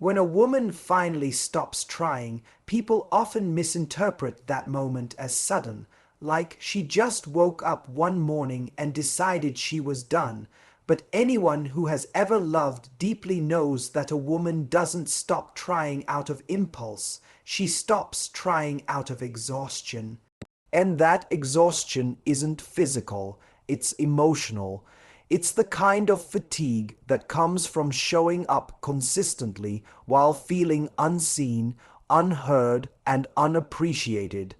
When a woman finally stops trying, people often misinterpret that moment as sudden, like she just woke up one morning and decided she was done. But anyone who has ever loved deeply knows that a woman doesn't stop trying out of impulse. She stops trying out of exhaustion. And that exhaustion isn't physical, it's emotional. It's the kind of fatigue that comes from showing up consistently while feeling unseen, unheard, and unappreciated.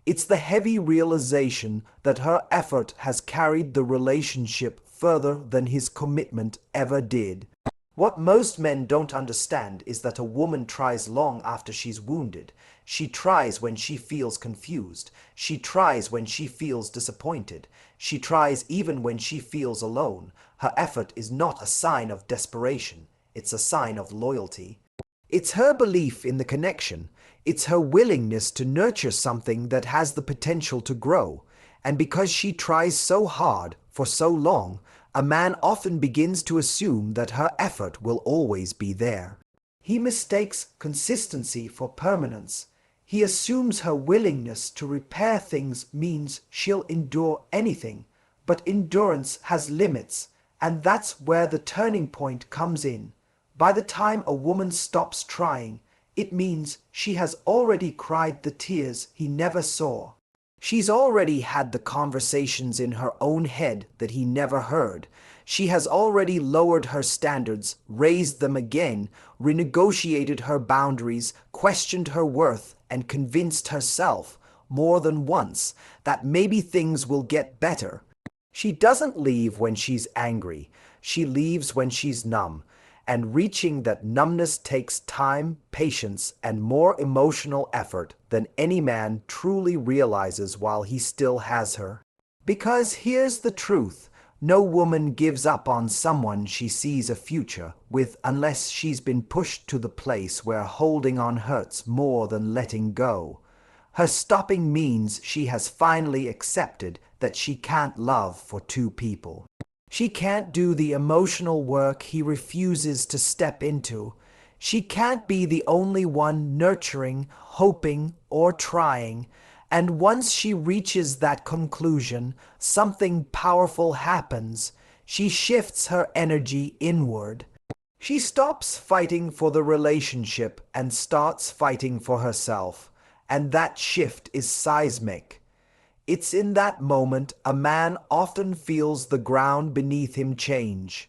It's the heavy realization that her effort has carried the relationship further than his commitment ever did. What most men don't understand is that a woman tries long after she's wounded. She tries when she feels confused. She tries when she feels disappointed. She tries even when she feels alone. Her effort is not a sign of desperation. It's a sign of loyalty. It's her belief in the connection. It's her willingness to nurture something that has the potential to grow. And because she tries so hard for so long, a man often begins to assume that her effort will always be there. He mistakes consistency for permanence. He assumes her willingness to repair things means she'll endure anything. But endurance has limits, and that's where the turning point comes in. By the time a woman stops trying, it means she has already cried the tears he never saw. She's already had the conversations in her own head that he never heard. She has already lowered her standards, raised them again, renegotiated her boundaries, questioned her worth, and convinced herself, more than once, that maybe things will get better. She doesn't leave when she's angry. She leaves when she's numb. And reaching that numbness takes time, patience, and more emotional effort than any man truly realizes while he still has her. Because here's the truth, no woman gives up on someone she sees a future with unless she's been pushed to the place where holding on hurts more than letting go. Her stopping means she has finally accepted that she can't love for two people. She can't do the emotional work he refuses to step into. She can't be the only one nurturing, hoping, or trying. And once she reaches that conclusion, something powerful happens. She shifts her energy inward. She stops fighting for the relationship and starts fighting for herself. And that shift is seismic. It's in that moment a man often feels the ground beneath him change.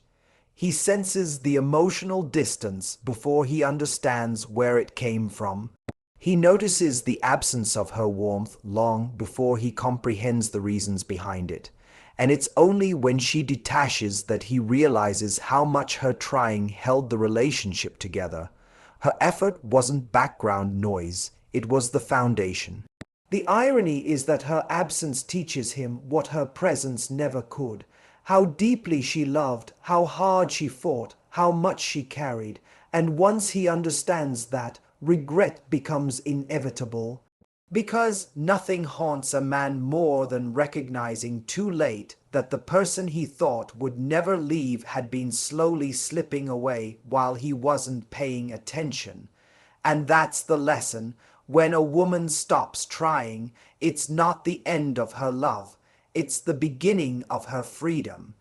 He senses the emotional distance before he understands where it came from. He notices the absence of her warmth long before he comprehends the reasons behind it. And it's only when she detaches that he realizes how much her trying held the relationship together. Her effort wasn't background noise, it was the foundation. The irony is that her absence teaches him what her presence never could. How deeply she loved, how hard she fought, how much she carried. And once he understands that, regret becomes inevitable. Because nothing haunts a man more than recognizing too late that the person he thought would never leave had been slowly slipping away while he wasn't paying attention. And that's the lesson. When a woman stops trying, it's not the end of her love. It's the beginning of her freedom.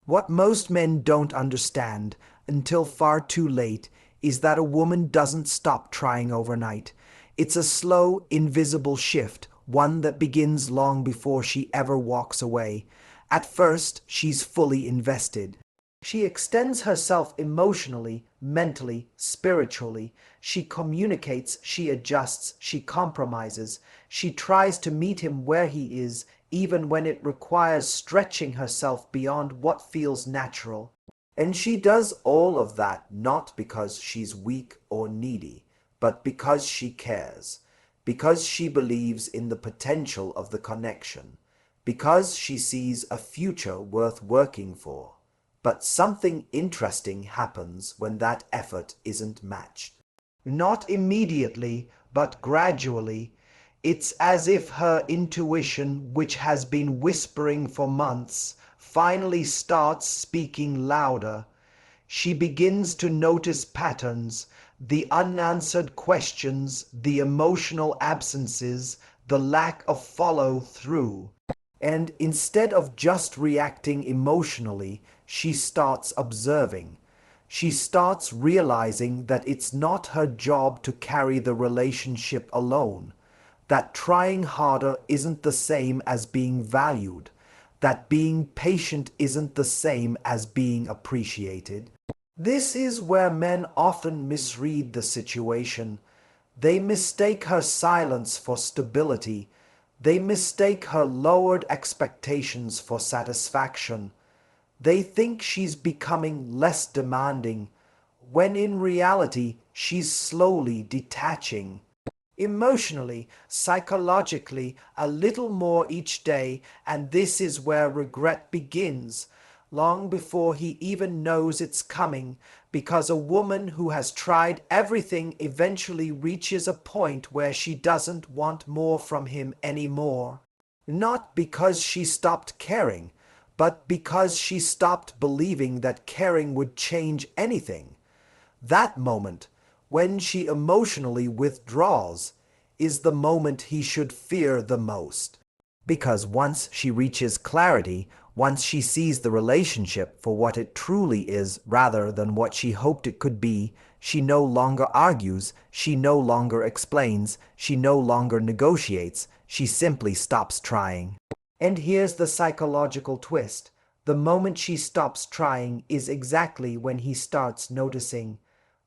What most men don't understand, until far too late, is that a woman doesn't stop trying overnight. It's a slow, invisible shift, one that begins long before she ever walks away. At first, she's fully invested. She extends herself emotionally, mentally, spiritually. She communicates, she adjusts, she compromises. She tries to meet him where he is, even when it requires stretching herself beyond what feels natural. And she does all of that not because she's weak or needy, but because she cares, because she believes in the potential of the connection, because she sees a future worth working for. But something interesting happens when that effort isn't matched. Not immediately, but gradually. It's as if her intuition, which has been whispering for months, finally starts speaking louder. She begins to notice patterns, The unanswered questions, the emotional absences, the lack of follow-through. And instead of just reacting emotionally, she starts observing. She starts realizing that it's not her job to carry the relationship alone, that trying harder isn't the same as being valued, that being patient isn't the same as being appreciated. This is where men often misread the situation. They mistake her silence for stability. They mistake her lowered expectations for satisfaction. They think she's becoming less demanding, when in reality she's slowly detaching. Emotionally, psychologically, a little more each day, and this is where regret begins, long before he even knows it's coming, because a woman who has tried everything eventually reaches a point where she doesn't want more from him anymore. Not because she stopped caring, but because she stopped believing that caring would change anything. That moment, when she emotionally withdraws, is the moment he should fear the most. Because once she reaches clarity, once she sees the relationship for what it truly is rather than what she hoped it could be, she no longer argues, she no longer explains, she no longer negotiates, she simply stops trying. And here's the psychological twist. The moment she stops trying is exactly when he starts noticing.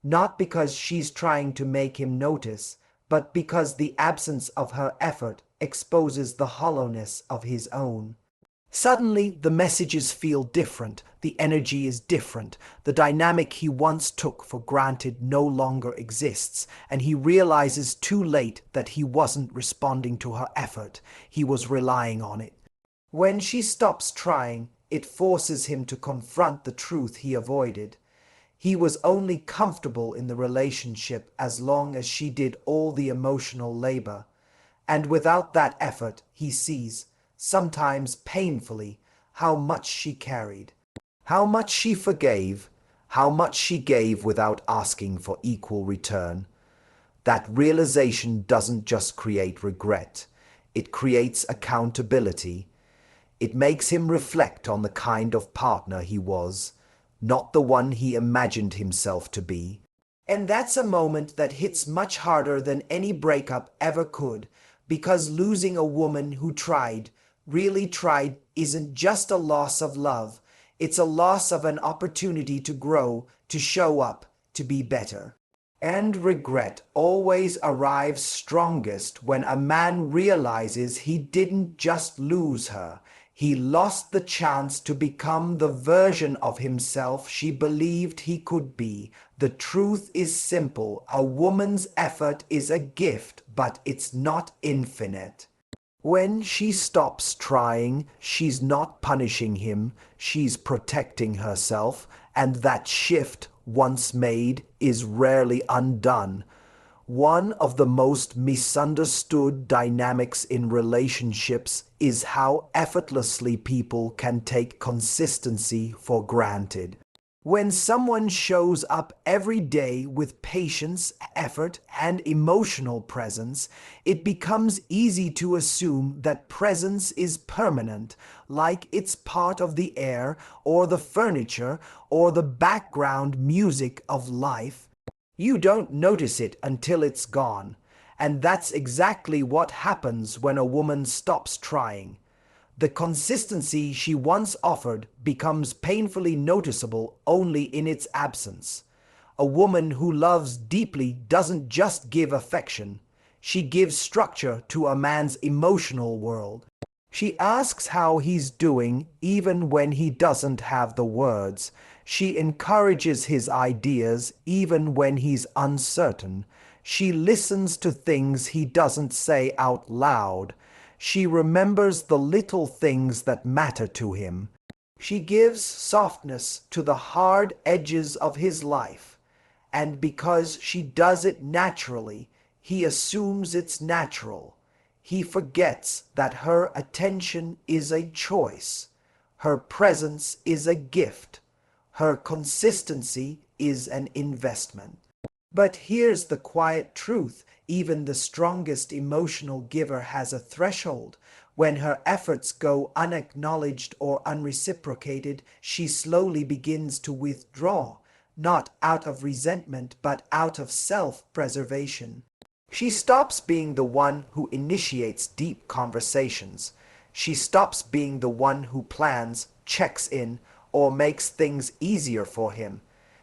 Not because she's trying to make him notice, but because the absence of her effort exposes the hollowness of his own. Suddenly, the messages feel different, the energy is different, the dynamic he once took for granted no longer exists, and he realizes too late that he wasn't responding to her effort, he was relying on it. When she stops trying, it forces him to confront the truth he avoided. He was only comfortable in the relationship as long as she did all the emotional labor. And without that effort, he sees, sometimes painfully, how much she carried, how much she forgave, how much she gave without asking for equal return. That realization doesn't just create regret, it creates accountability. It makes him reflect on the kind of partner he was, not the one he imagined himself to be. And that's a moment that hits much harder than any breakup ever could, because losing a woman who tried, really tried, isn't just a loss of love, it's a loss of an opportunity to grow, to show up, to be better. And regret always arrives strongest when a man realizes he didn't just lose her, he lost the chance to become the version of himself she believed he could be. The truth is simple. A woman's effort is a gift, but it's not infinite. When she stops trying, she's not punishing him, she's protecting herself, and that shift, once made, is rarely undone. One of the most misunderstood dynamics in relationships is how effortlessly people can take consistency for granted. When someone shows up every day with patience, effort, and emotional presence, it becomes easy to assume that presence is permanent, like it's part of the air, or the furniture, or the background music of life. You don't notice it until it's gone, and that's exactly what happens when a woman stops trying. The consistency she once offered becomes painfully noticeable only in its absence. A woman who loves deeply doesn't just give affection, she gives structure to a man's emotional world. She asks how he's doing even when he doesn't have the words. She encourages his ideas even when he's uncertain. She listens to things he doesn't say out loud. She remembers the little things that matter to him. She gives softness to the hard edges of his life. And because she does it naturally, he assumes it's natural. He forgets that her attention is a choice. Her presence is a gift. Her consistency is an investment. But here's the quiet truth. Even the strongest emotional giver has a threshold. When her efforts go unacknowledged or unreciprocated, she slowly begins to withdraw, not out of resentment but out of self-preservation. She stops being the one who initiates deep conversations. She stops being the one who plans, checks in, or makes things easier for him.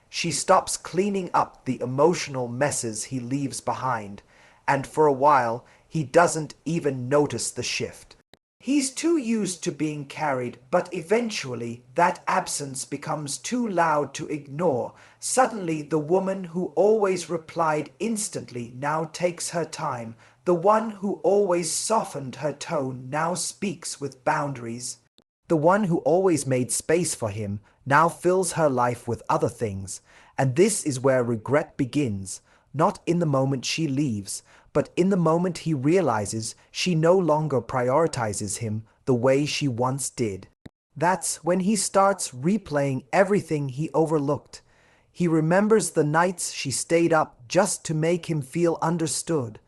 She stops cleaning up the emotional messes he leaves behind, and for a while he doesn't even notice the shift. He's too used to being carried, but eventually that absence becomes too loud to ignore. Suddenly the woman who always replied instantly now takes her time. The one who always softened her tone now speaks with boundaries. The one who always made space for him now fills her life with other things. And this is where regret begins, not in the moment she leaves, but in the moment he realizes she no longer prioritizes him the way she once did. That's when he starts replaying everything he overlooked. He remembers the nights she stayed up just to make him feel understood,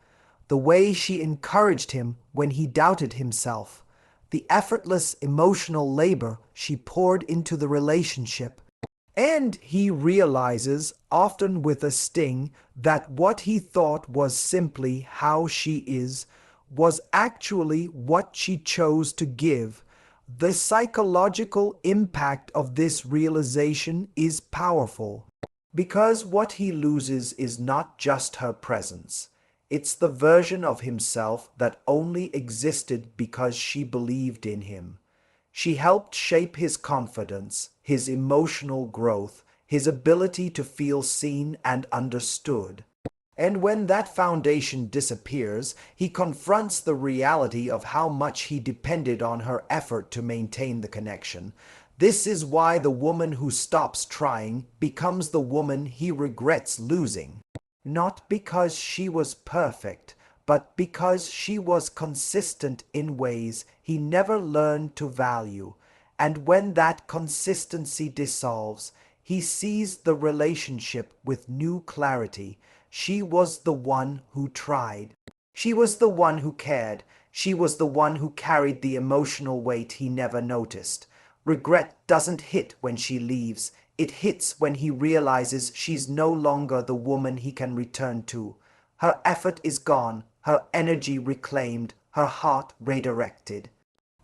the way she encouraged him when he doubted himself, the effortless emotional labor she poured into the relationship. And he realizes, often with a sting, that what he thought was simply how she is, was actually what she chose to give. The psychological impact of this realization is powerful, because what he loses is not just her presence. It's the version of himself that only existed because she believed in him. She helped shape his confidence, his emotional growth, his ability to feel seen and understood. And when that foundation disappears, he confronts the reality of how much he depended on her effort to maintain the connection. This is why the woman who stops trying becomes the woman he regrets losing. Not because she was perfect, but because she was consistent in ways he never learned to value. And when that consistency dissolves, he sees the relationship with new clarity. She was the one who tried. She was the one who cared. She was the one who carried the emotional weight he never noticed. Regret doesn't hit when she leaves. It hits when he realizes she's no longer the woman he can return to. Her effort is gone, her energy reclaimed, her heart redirected.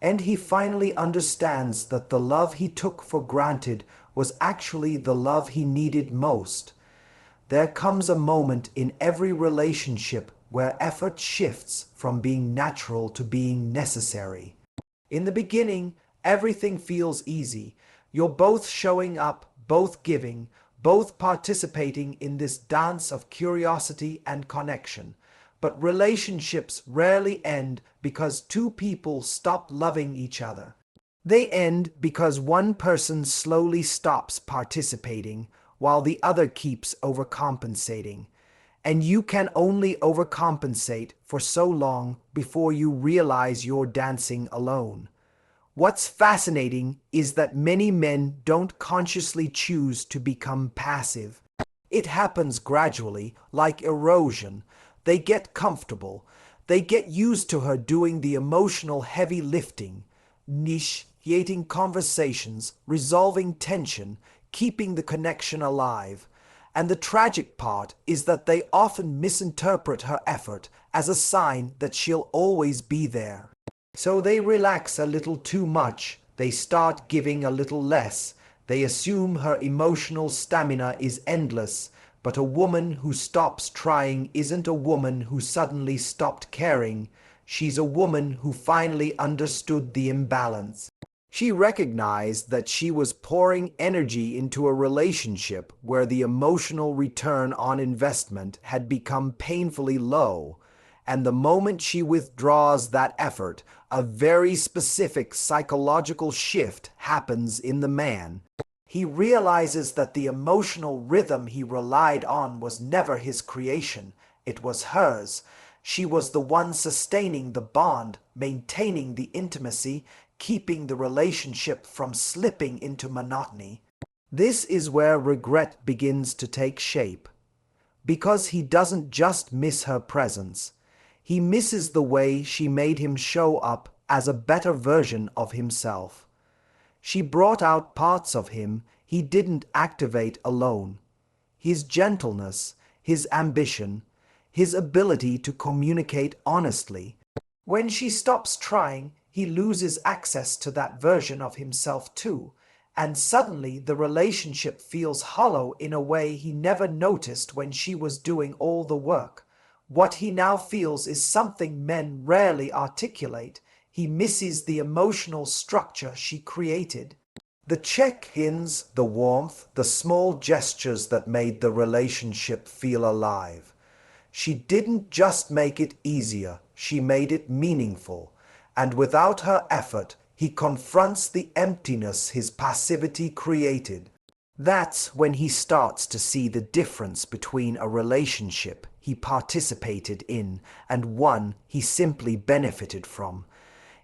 And he finally understands that the love he took for granted was actually the love he needed most. There comes a moment in every relationship where effort shifts from being natural to being necessary. In the beginning, everything feels easy. You're both showing up, both giving, both participating in this dance of curiosity and connection. But relationships rarely end because two people stop loving each other. They end because one person slowly stops participating while the other keeps overcompensating. And you can only overcompensate for so long before you realize you're dancing alone. What's fascinating is that many men don't consciously choose to become passive. It happens gradually, like erosion. They get comfortable. They get used to her doing the emotional heavy lifting, initiating conversations, resolving tension, keeping the connection alive. And the tragic part is that they often misinterpret her effort as a sign that she'll always be there. So they relax a little too much, they start giving a little less, they assume her emotional stamina is endless, but a woman who stops trying isn't a woman who suddenly stopped caring, she's a woman who finally understood the imbalance. She recognized that she was pouring energy into a relationship where the emotional return on investment had become painfully low. And the moment she withdraws that effort, a very specific psychological shift happens in the man. He realizes that the emotional rhythm he relied on was never his creation. It was hers. She was the one sustaining the bond, maintaining the intimacy, keeping the relationship from slipping into monotony. This is where regret begins to take shape. because he doesn't just miss her presence. He misses the way she made him show up as a better version of himself. She brought out parts of him he didn't activate alone. His gentleness, his ambition, his ability to communicate honestly. When she stops trying, he loses access to that version of himself too, and suddenly the relationship feels hollow in a way he never noticed when she was doing all the work. What he now feels is something men rarely articulate. He misses the emotional structure she created. The check-ins, the warmth, the small gestures that made the relationship feel alive. She didn't just make it easier, she made it meaningful. And without her effort, he confronts the emptiness his passivity created. That's when he starts to see the difference between a relationship he participated in and one he simply benefited from.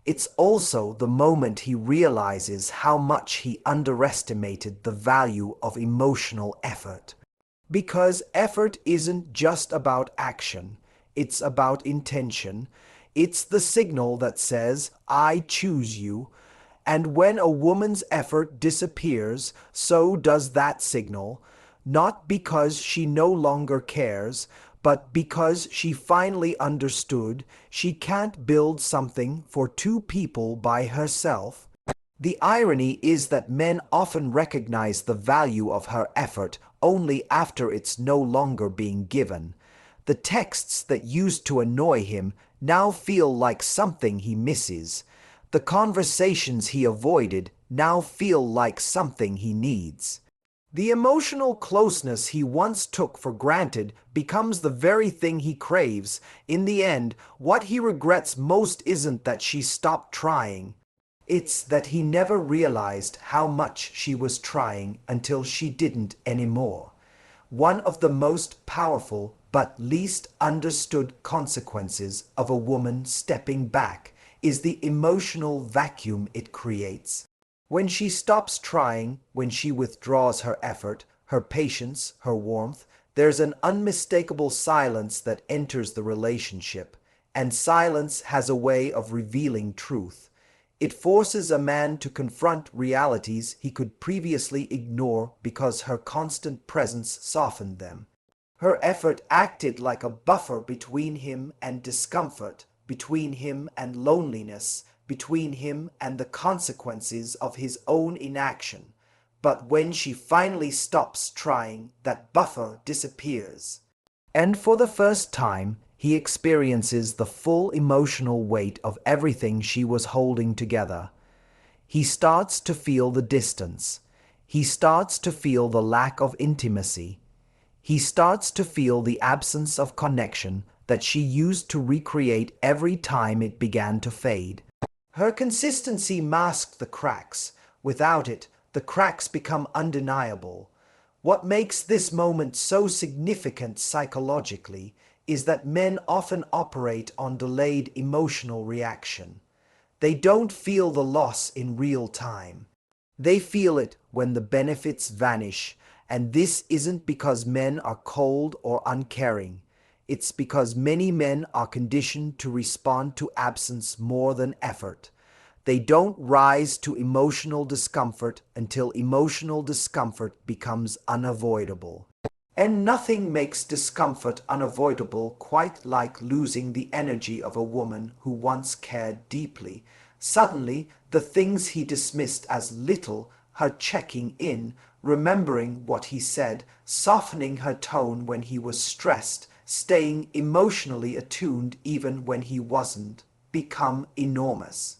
It's also the moment he realizes how much he underestimated the value of emotional effort. Because effort isn't just about action, it's about intention. It's the signal that says, "I choose you." And when a woman's effort disappears, so does that signal, not because she no longer cares, but because she finally understood she can't build something for two people by herself. The irony is that men often recognize the value of her effort only after it's no longer being given. The texts that used to annoy him now feel like something he misses. The conversations he avoided now feel like something he needs. The emotional closeness he once took for granted becomes the very thing he craves. In the end, what he regrets most isn't that she stopped trying. It's that he never realized how much she was trying until she didn't anymore. One of the most powerful but least understood consequences of a woman stepping back is the emotional vacuum it creates. When she stops trying, when she withdraws her effort, her patience, her warmth, there's an unmistakable silence that enters the relationship, and silence has a way of revealing truth. It forces a man to confront realities he could previously ignore because her constant presence softened them. Her effort acted like a buffer between him and discomfort, between him and loneliness, between him and the consequences of his own inaction. But when she finally stops trying, that buffer disappears. And for the first time, he experiences the full emotional weight of everything she was holding together. He starts to feel the distance. He starts to feel the lack of intimacy. He starts to feel the absence of connection that she used to recreate every time it began to fade. Her consistency masked the cracks. Without it, the cracks become undeniable. What makes this moment so significant psychologically is that men often operate on delayed emotional reaction. They don't feel the loss in real time. They feel it when the benefits vanish, and this isn't because men are cold or uncaring. It's because many men are conditioned to respond to absence more than effort. They don't rise to emotional discomfort until emotional discomfort becomes unavoidable. And nothing makes discomfort unavoidable quite like losing the energy of a woman who once cared deeply. Suddenly, the things he dismissed as little, her checking in, remembering what he said, softening her tone when he was stressed, staying emotionally attuned even when he wasn't, become enormous.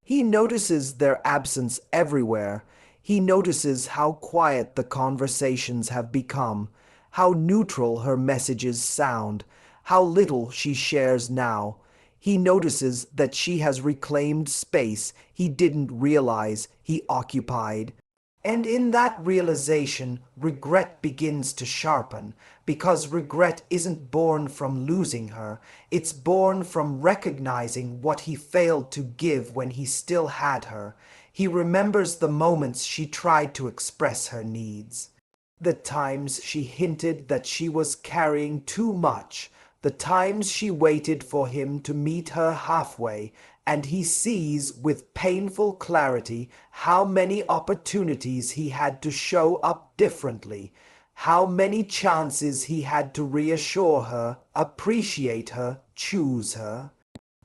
He notices their absence everywhere. He notices how quiet the conversations have become, how neutral her messages sound, how little she shares now. He notices that she has reclaimed space he didn't realize he occupied. And in that realization, regret begins to sharpen, because regret isn't born from losing her, it's born from recognizing what he failed to give when he still had her. He remembers the moments she tried to express her needs. The times she hinted that she was carrying too much, the times she waited for him to meet her halfway, and he sees with painful clarity how many opportunities he had to show up differently, how many chances he had to reassure her, appreciate her, choose her.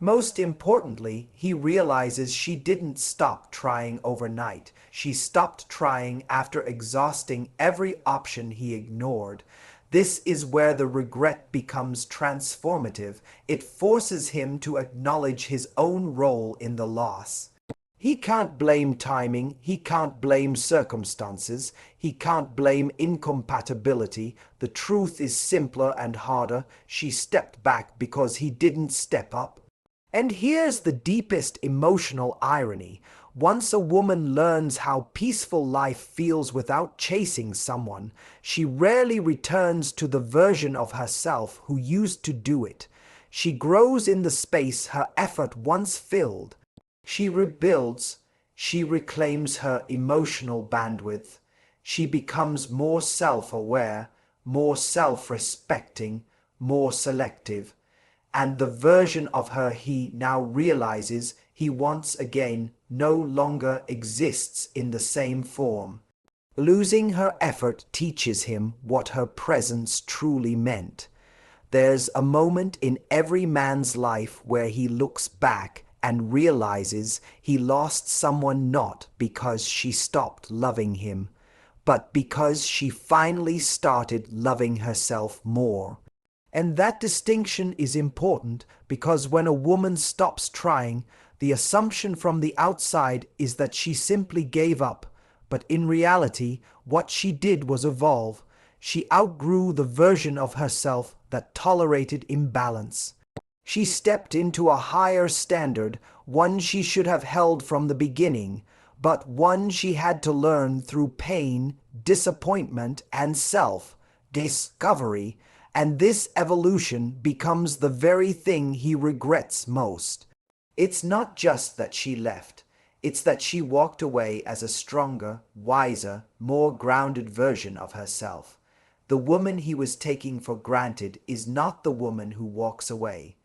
Most importantly, he realizes she didn't stop trying overnight. She stopped trying after exhausting every option he ignored. This is where the regret becomes transformative. It forces him to acknowledge his own role in the loss. He can't blame timing, he can't blame circumstances, he can't blame incompatibility. The truth is simpler and harder. She stepped back because he didn't step up. And here's the deepest emotional irony. Once a woman learns how peaceful life feels without chasing someone, she rarely returns to the version of herself who used to do it. She grows in the space her effort once filled. She rebuilds, she reclaims her emotional bandwidth. She becomes more self-aware, more self-respecting, more selective. And the version of her he now realizes he once again no longer exists in the same form. Losing her effort teaches him what her presence truly meant. There's a moment in every man's life where he looks back and realizes he lost someone not because she stopped loving him, but because she finally started loving herself more. And that distinction is important because when a woman stops trying, the assumption from the outside is that she simply gave up. But in reality, what she did was evolve. She outgrew the version of herself that tolerated imbalance. She stepped into a higher standard, one she should have held from the beginning, but one she had to learn through pain, disappointment, and self-discovery. And this evolution becomes the very thing he regrets most. It's not just that she left, it's that she walked away as a stronger, wiser, more grounded version of herself. The woman he was taking for granted is not the woman who walks away.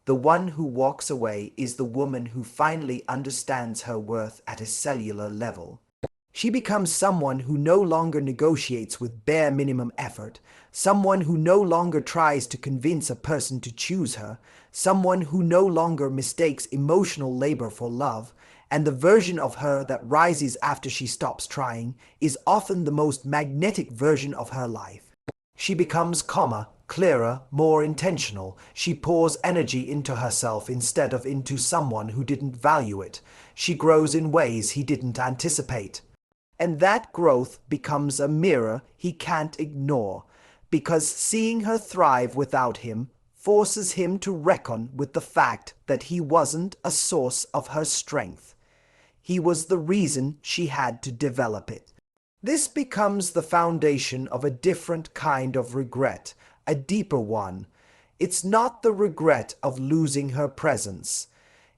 The one who walks away is the woman who finally understands her worth at a cellular level. She becomes someone who no longer negotiates with bare minimum effort, someone who no longer tries to convince a person to choose her, someone who no longer mistakes emotional labor for love, and the version of her that rises after she stops trying is often the most magnetic version of her life. She becomes calmer, clearer, more intentional. She pours energy into herself instead of into someone who didn't value it. She grows in ways he didn't anticipate. And that growth becomes a mirror he can't ignore, because seeing her thrive without him forces him to reckon with the fact that he wasn't a source of her strength. He was the reason she had to develop it. This becomes the foundation of a different kind of regret, a deeper one. It's not the regret of losing her presence.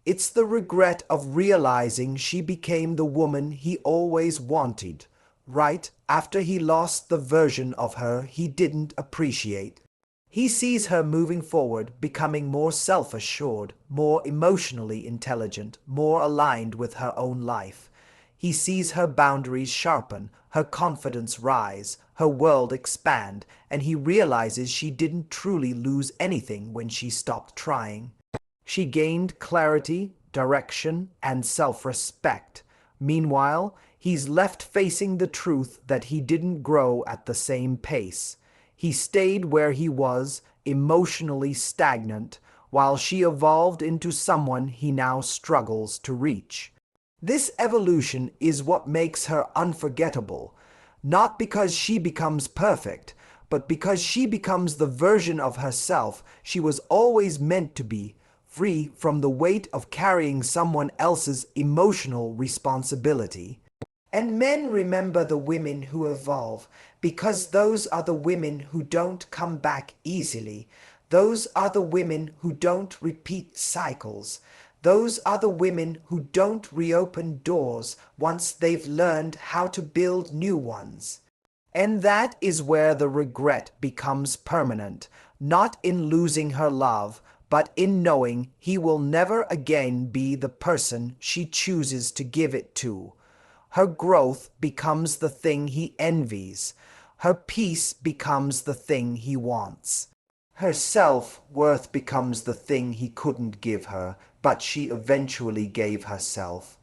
It's the regret of realizing she became the woman he always wanted, right after he lost the version of her he didn't appreciate. He sees her moving forward, becoming more self-assured, more emotionally intelligent, more aligned with her own life. He sees her boundaries sharpen, her confidence rise, her world expand, and he realizes she didn't truly lose anything when she stopped trying. She gained clarity, direction, and self-respect. Meanwhile, he's left facing the truth that he didn't grow at the same pace. He stayed where he was, emotionally stagnant, while she evolved into someone he now struggles to reach. This evolution is what makes her unforgettable, not because she becomes perfect, but because she becomes the version of herself she was always meant to be, free from the weight of carrying someone else's emotional responsibility. And men remember the women who evolve, because those are the women who don't come back easily. Those are the women who don't repeat cycles. Those are the women who don't reopen doors once they've learned how to build new ones. And that is where the regret becomes permanent, not in losing her love, but in knowing he will never again be the person she chooses to give it to. Her growth becomes the thing he envies. Her peace becomes the thing he wants. Her self-worth becomes the thing he couldn't give her, but she eventually gave herself.